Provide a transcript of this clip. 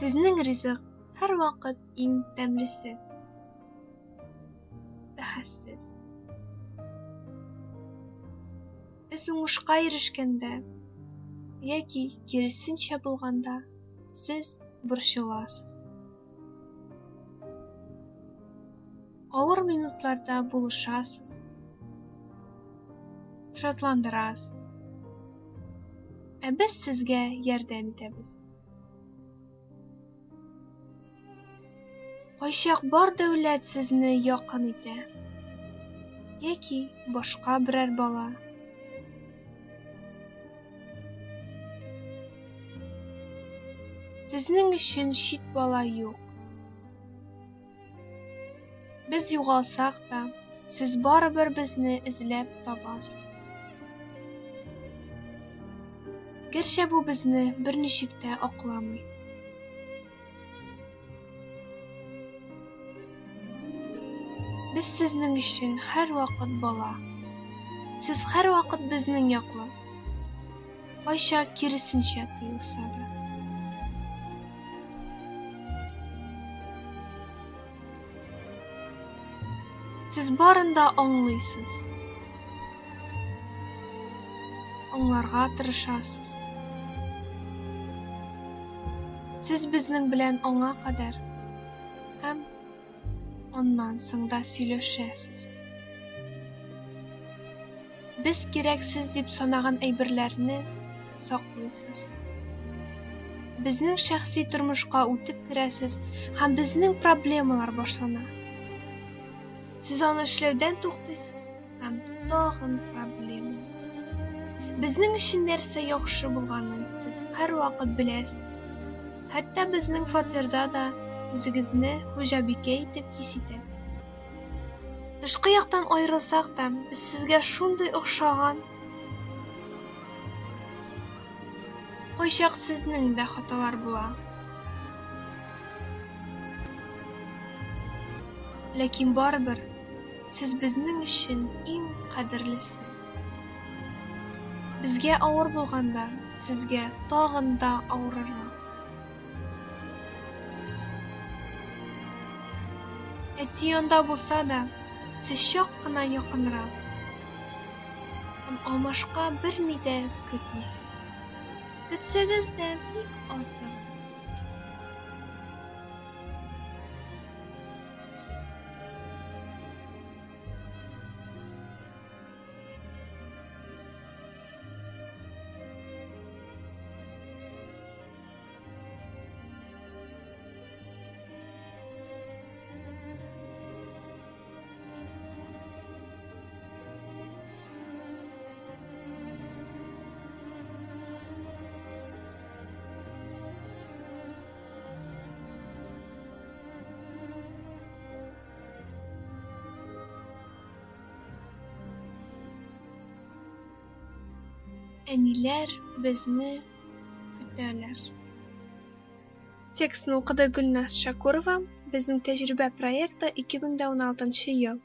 Сезнең ризык һәр вакыт иң тәмлесе. Бәхәссез. Сез уңышка ирешкәндә яки киресенчә булганда, сез борчыласыз. Авыр минутларда булышасыз. Шатландырасыз. Без сезгә ярдәм итәбез. Кайчак бар дәүләт сезне якын итә. Яки башка берәр бала. Сезнең өчен чит бала юк. Без югалсак та, сез барыбер безне эзләп табасыз. Гәрчә бу безне берничек тә акламый. Без сезнең өчен һәр вакыт бала. Сез һәр вакыт безнең яклы. Кайчак киресенчә тоелса да. Сез барында аңлыйсыз. Аңларга тырышасыз. Сез безнең белән аңа кадәр һәм аннан соң да сөйләшәсез. Без кирәксез дип санаган әйберләрне саклыйсыз. Безнең шәхси тормышка үтеп керәсез һәм безнең проблемалар башлана. Сез аны эшләүдән туктыйсыз һәм тагын проблема. Безнең өчен нәрсә яхшы булганын сез һәр вакыт беләсез. Хәтта безнең фатирда да үзегезне хуҗабикә итеп хис итәсез. Тышкы яктан аерылсак та, без сезгә шундый охшаган. Кайчак сезнең дә хаталар була. Ләкин барыбер сез безнең өчен иң кадерлесе. Безгә авыр булганда, сезгә тагын да авырырак. Әти янда булса да, сез чак кына якынрак. Һәм алмашка берни дә көтмисез. Көтсәгез дә бик азыр. Әниләр безне көтәләр. Текстны укыды Гөлназ Шакурова. Безнең тәҗрибә проекты 2016 ел.